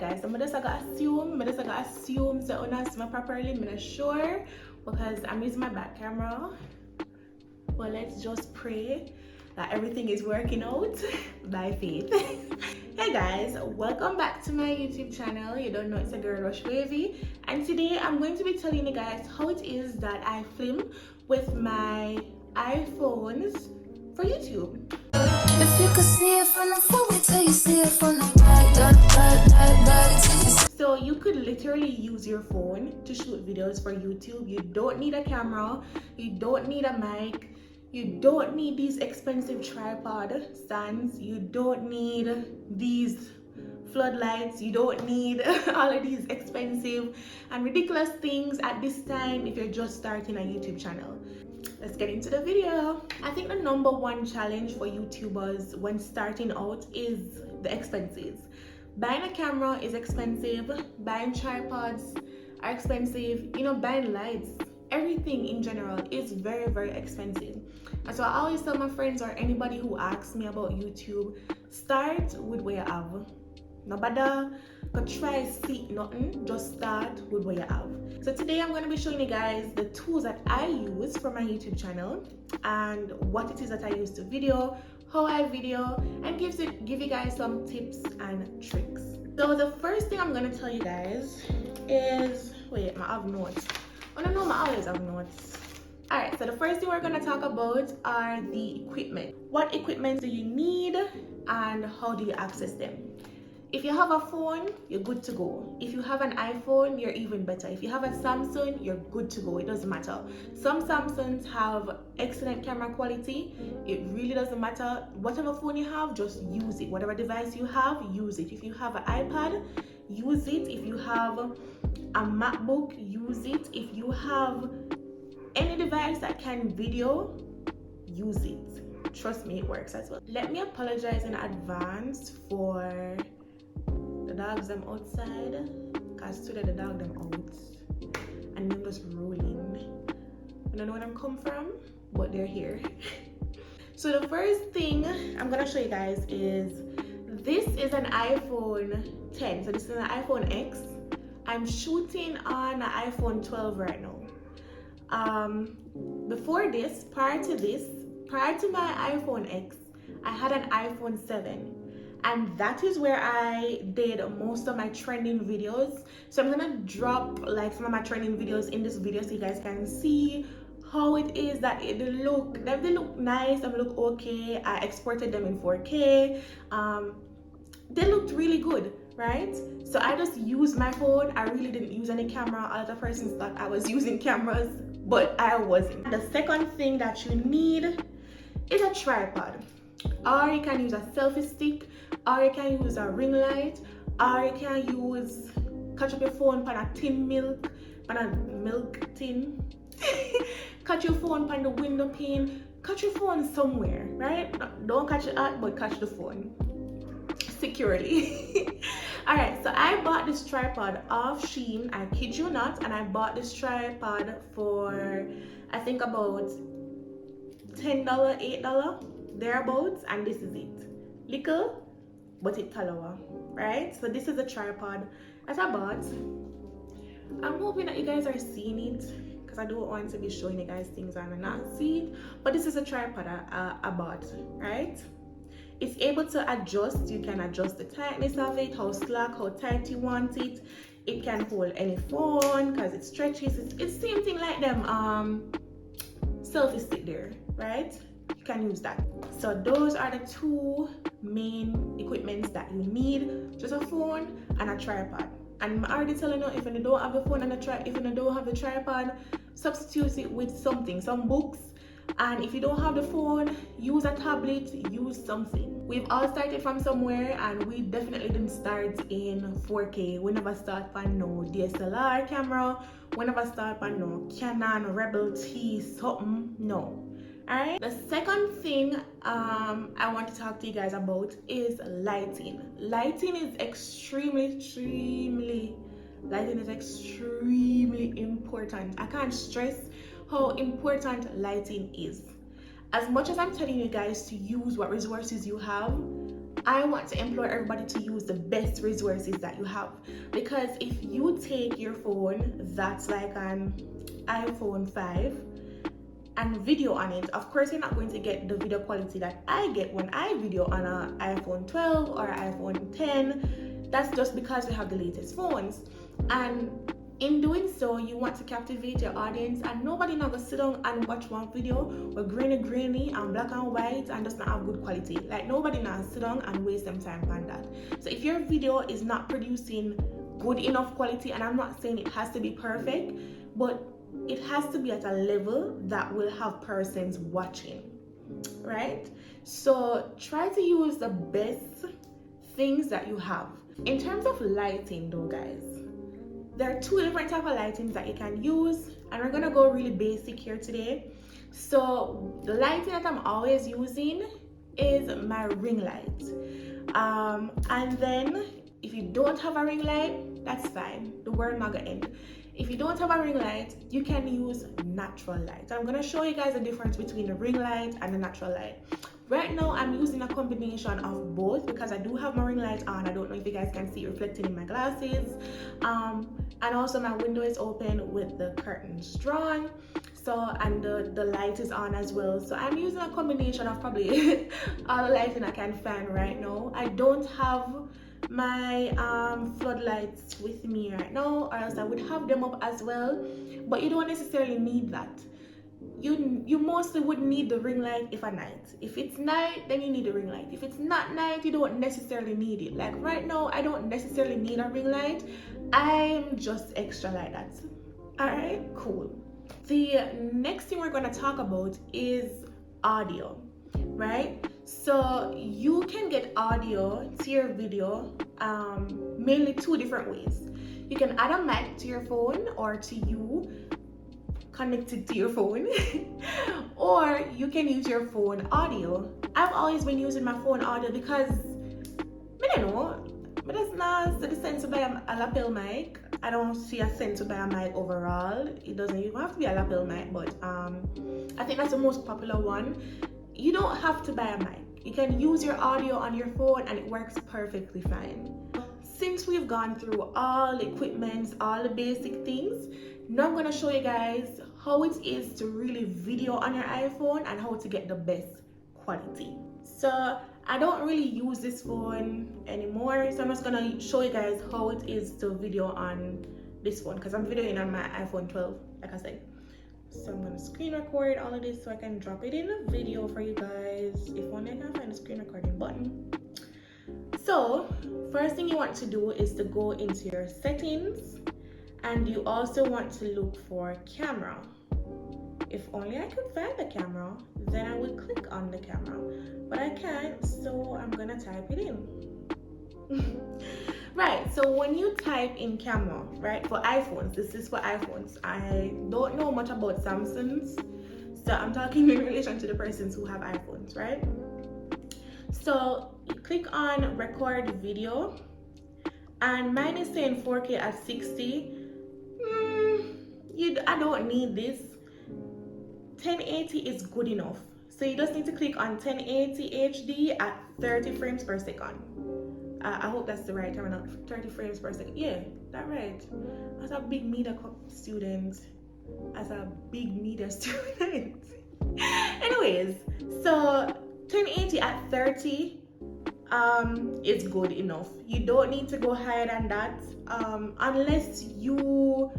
guys, I'm just gonna assume so I see my properly. I'm not sure because I'm using my back camera. But let's just pray that everything is working out by faith. Hey guys, welcome back to my YouTube channel. You don't know, it's a girl, Rosh Wavy, and today I'm going to be telling you guys how it is that I film with my iPhones for YouTube. If you could see it from the front, wait till you see it from the back. So you could literally use your phone to shoot videos for YouTube. You don't need a camera, you don't need a mic, you don't need these expensive tripod stands, you don't need these floodlights, you don't need all of these expensive and ridiculous things at this time if you're just starting a YouTube channel. Let's get into the video. I think the number one challenge for YouTubers when starting out is the expenses. Buying a camera is expensive, buying tripods are expensive, you know, buying lights, everything in general is very, very expensive. And so I always tell my friends or anybody who asks me about YouTube, start with what you have. No bother go try see nothing, just start with what you have. So today I'm going to be showing you guys the tools that I use for my YouTube channel and what it is that I use to video, how I video, and give you guys some tips and tricks. So the first thing I'm going to tell you guys is, wait, I have notes. Oh no, I always have notes. Alright, so the first thing we're going to talk about are the equipment. What equipment do you need and how do you access them? If you have a phone, you're good to go. If you have an iPhone, you're even better. If you have a Samsung, you're good to go. It doesn't matter. Some Samsungs have excellent camera quality. It really doesn't matter. Whatever phone you have, just use it. Whatever device you have, use it. If you have an iPad, use it. If you have a MacBook, use it. If you have any device that can video, use it. Trust me, it works as well. Let me apologize in advance for the dogs them outside, because today the dog them out and them just rolling. I don't know where them come from, but they're here. So the first thing I'm gonna show you guys is this is an iPhone 10. So this is an iPhone X. I'm shooting on an iPhone 12 right now. Before this, prior to my iPhone X, I had an iPhone 7. And that is where I did most of my trending videos. So I'm gonna drop like some of my trending videos in this video so you guys can see how it is that they look nice, they look okay. I exported them in 4K. They looked really good, right? So I just used my phone. I really didn't use any camera. Other persons thought I was using cameras, but I wasn't. The second thing that you need is a tripod. Or you can use a selfie stick, or you can use a ring light, or you can use, catch up your phone on a tin milk, on a milk tin, catch your phone on the window pane, catch your phone somewhere, right? Don't catch it out, but catch the phone securely. Alright, so I bought this tripod off Shein, I kid you not, and I bought this tripod for, I think about $10, $8, thereabouts, and this is it. Little, but it's taller, right? So this is a tripod that I bought. I'm hoping that you guys are seeing it because I don't want to be showing you guys things and not see it, but this is a tripod I bought, right? It's able to adjust. You can adjust the tightness of it, how slack, how tight you want it. It can hold any phone because it stretches. It's the same thing like them selfie stick there, right? You can use that. So those are the two main equipments that you need, just a phone and a tripod. And I'm already telling you, if you don't have the phone and if you don't have the tripod, substitute it with something, some books. And if you don't have the phone, use a tablet, use something. We've all started from somewhere, and we definitely didn't start in 4K. We never start on no DSLR camera, we never start on no Canon Rebel T something, no. Alright, the second thing I want to talk to you guys about is lighting. Lighting is extremely important. I can't stress how important lighting is. As much as I'm telling you guys to use what resources you have, I want to implore everybody to use the best resources that you have, because if you take your phone that's like an iPhone 5 and video on it, of course you're not going to get the video quality that I get when I video on an iPhone 12 or iPhone 10. That's just because we have the latest phones, and in doing so, you want to captivate your audience, and nobody now go sit down and watch one video with grainy and black and white and does not have good quality. Like, nobody now sit down and waste them time on that. So if your video is not producing good enough quality, and I'm not saying it has to be perfect, but it has to be at a level that will have persons watching, right? So try to use the best things that you have. In terms of lighting though, guys, there are two different types of lightings that you can use, and we're gonna go really basic here today. So the lighting that I'm always using is my ring light. And then if you don't have a ring light, that's fine. The world not gonna end. If you don't have a ring light, you can use natural light. I'm gonna show you guys the difference between the ring light and the natural light. Right now, I'm using a combination of both because I do have my ring light on. I don't know if you guys can see it reflecting in my glasses. And also my window is open with the curtains drawn. So, and the light is on as well. So I'm using a combination of probably all the lighting I can find right now. I don't have my floodlights with me right now, or else I would have them up as well. But you don't necessarily need that. You mostly would need the ring light if at night. If it's night, then you need the ring light. If it's not night, you don't necessarily need it. Like right now, I don't necessarily need a ring light. I'm just extra like that. Alright, cool. The next thing we're going to talk about is audio, right? So you can get audio to your video mainly two different ways. You can add a mic to your phone or to you connected to your phone or you can use your phone audio. I've always been using my phone audio because I don't know, but it's not the sense to buy a lapel mic. I don't see a sense to buy a mic overall. It doesn't even have to be a lapel mic, but I think that's the most popular one. You don't have to buy a mic. You can use your audio on your phone and it works perfectly fine. Since we've gone through all the equipment, all the basic things, now I'm going to show you guys how it is to really video on your iPhone and how to get the best quality. So I don't really use this phone anymore, so I'm just going to show you guys how it is to video on this phone because I'm videoing on my iPhone 12, like I said. So I'm going to screen record all of this so I can drop it in a video for you guys, if only I can find the screen recording button. So first thing you want to do is to go into your settings, and you also want to look for camera. If only I could find the camera, then I would click on the camera, but I can't, so I'm gonna type it in. Right, so when you type in camera, right, for iPhones, this is for iPhones. I don't know much about Samsungs, so I'm talking in relation to the persons who have iPhones, right? So you click on record video, and mine is saying 4K at 60. I don't need this. 1080 is good enough. So you just need to click on 1080 HD at 30 frames per second. I hope that's the right term, 30 frames per second. Yeah, that's right. As a big media student. Anyways, so 1080 at 30 is good enough. You don't need to go higher than that unless you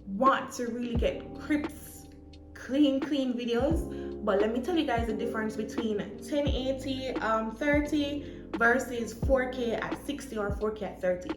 want to really get crisp, clean videos. But let me tell you guys the difference between 1080 30 versus 4K at 60 or 4K at 30.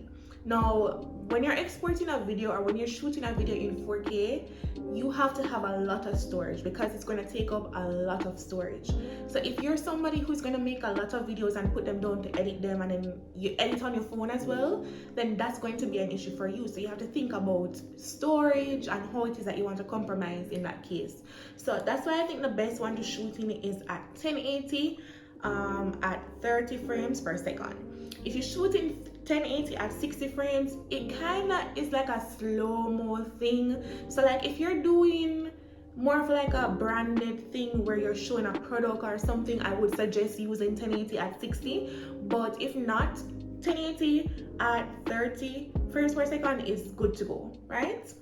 Now, when you're exporting a video or when you're shooting a video in 4K, you have to have a lot of storage because it's going to take up a lot of storage. So if you're somebody who's going to make a lot of videos and put them down to edit them, and then you edit on your phone as well, then that's going to be an issue for you. So you have to think about storage and how it is that you want to compromise in that case. So that's why I think the best one to shoot in is at 1080 at 30 frames per second. If you shoot in 1080 at 60 frames, it kind of is like a slow-mo thing. So like if you're doing more of like a branded thing where you're showing a product or something, I would suggest using 1080 at 60. But if not, 1080 at 30 frames per second is good to go, right?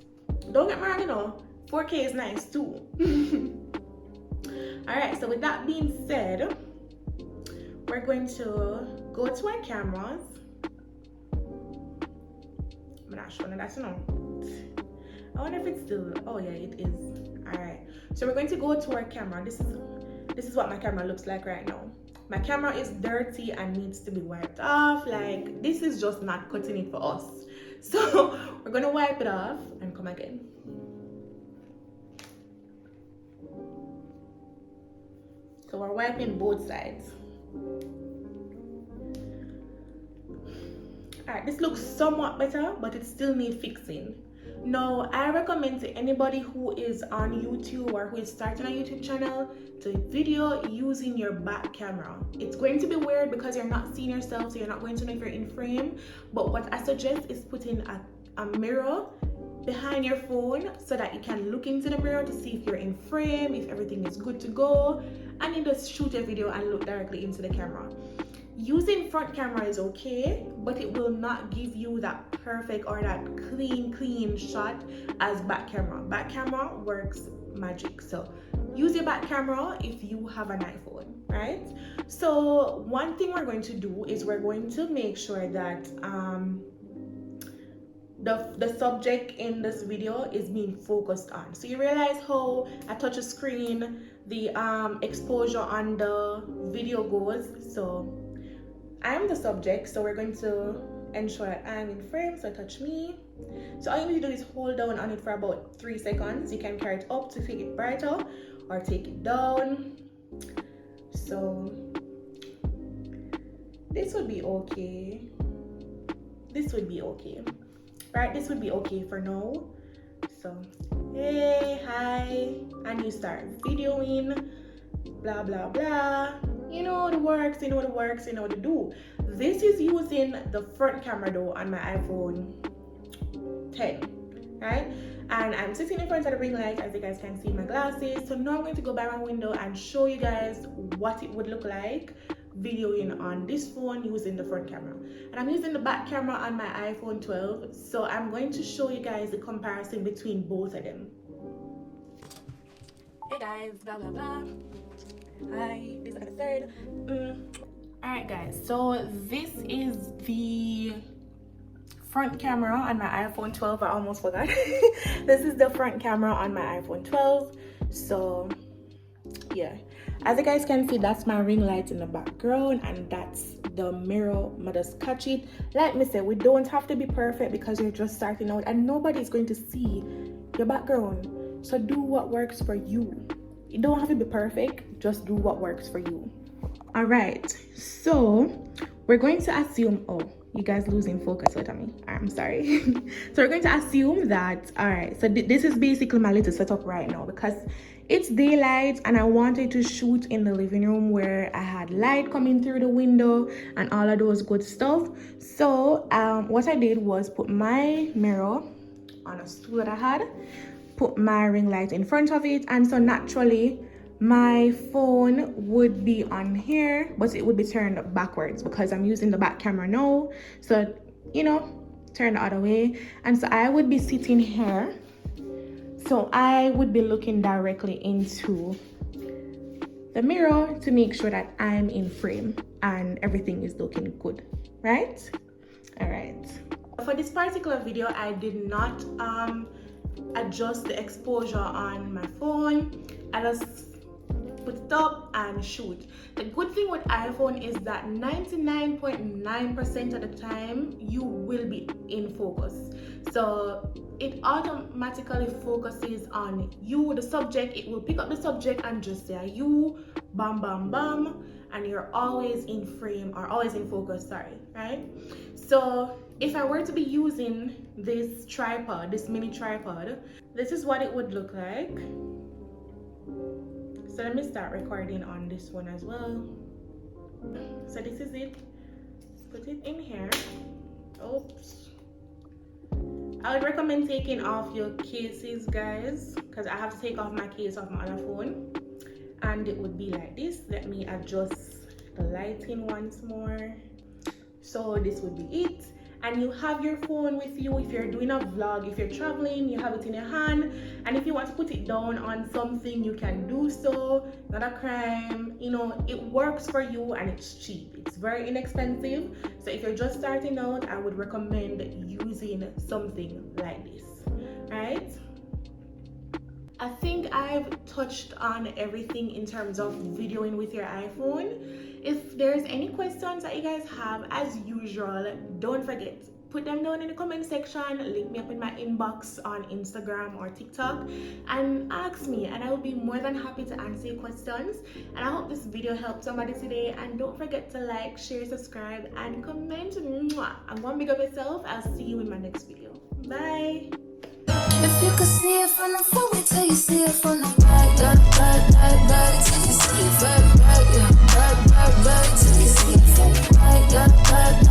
Don't get me wrong, you know, 4K is nice too. All right, so with that being said, we're going to go to our cameras. I'm not sure, that's no. I wonder if it's still, oh yeah, it is. All right, so we're going to go to our camera. This is what my camera looks like right now. My camera is dirty and needs to be wiped off. Like, this is just not cutting it for us. So we're gonna wipe it off and come again. So we're wiping both sides. All right, this looks somewhat better, but it still needs fixing. Now, I recommend to anybody who is on YouTube or who is starting a YouTube channel to video using your back camera. It's going to be weird because you're not seeing yourself, so you're not going to know if you're in frame. But what I suggest is putting a mirror behind your phone so that you can look into the mirror to see if you're in frame, if everything is good to go, and you just shoot a video and look directly into the camera. Using front camera is okay, but it will not give you that perfect or that clean shot as back camera. Back camera works magic. So use your back camera if you have an iPhone, right? So one thing we're going to do is we're going to make sure that the subject in this video is being focused on. So you realize how I touch a screen, the exposure on the video goes. So I'm the subject, so we're going to ensure that I'm in frame, so touch me. So all you need to do is hold down on it for about 3 seconds. You can carry it up to make it brighter or take it down. So this would be okay. This would be okay. Right, this would be okay for now. So, hey, hi, and you start videoing, blah, blah, blah. You know the works, you know the works, you know what to do. This is using the front camera though on my iPhone 10, right? And I'm sitting in front of the ring light, as you guys can see my glasses. So now I'm going to go by my window and show you guys what it would look like videoing on this phone using the front camera. And I'm using the back camera on my iPhone 12. So I'm going to show you guys the comparison between both of them. Hey guys, blah, blah, blah. Hi, this is the third. Alright guys, so this is the front camera on my iPhone 12. I almost forgot. This is the front camera on my iPhone 12. So yeah, as you guys can see, that's my ring light in the background, and that's the mirror. I just catch it. Like me say, we don't have to be perfect because you're just starting out and nobody's going to see your background. So do what works for you. You don't have to be perfect, just do what works for you. All right, so we're going to assume, oh, you guys losing focus with me. I'm sorry. So we're going to assume that, all right, so this is basically my little setup right now because it's daylight and I wanted to shoot in the living room where I had light coming through the window and all of those good stuff. So what I did was put my mirror on a stool that I had, put my ring light in front of it, and so naturally my phone would be on here, but it would be turned backwards because I'm using the back camera now. So, you know, turn the other way. And so I would be sitting here. So I would be looking directly into the mirror to make sure that I'm in frame and everything is looking good, right? All right. For this particular video, I did not adjust the exposure on my phone. I just put it up and shoot. The good thing with iPhone is that 99.9% of the time you will be in focus. So it automatically focuses on you, the subject. It will pick up the subject and just say you, bam, bam, bam, and you're always in frame or always in focus, sorry, right? So if I were to be using this tripod, this mini tripod, this is what it would look like. So let me start recording on this one as well. So this is it. Put it in here. Oops. I would recommend taking off your cases, guys, because I have to take off my case off my other phone, and it would be like this. Let me adjust the lighting once more. So this would be it. And you have your phone with you if you're doing a vlog. If you're traveling, you have it in your hand, and if you want to put it down on something, you can do so. Not a crime, you know. It works for you and it's cheap. It's very inexpensive. So if you're just starting out, I would recommend using something like this. Right? I think I've touched on everything in terms of videoing with your iPhone. If there's any questions that you guys have, as usual, don't forget, put them down in the comment section, link me up in my inbox on Instagram or TikTok, and ask me, and I will be more than happy to answer your questions. And I hope this video helped somebody today, and don't forget to like, share, subscribe, and comment. Mwah. I'm gonna big up yourself. I'll see you in my next video. Bye. If you could see it from the front, wait till you see it from the back. Back till you see it, back, till you see it from the back.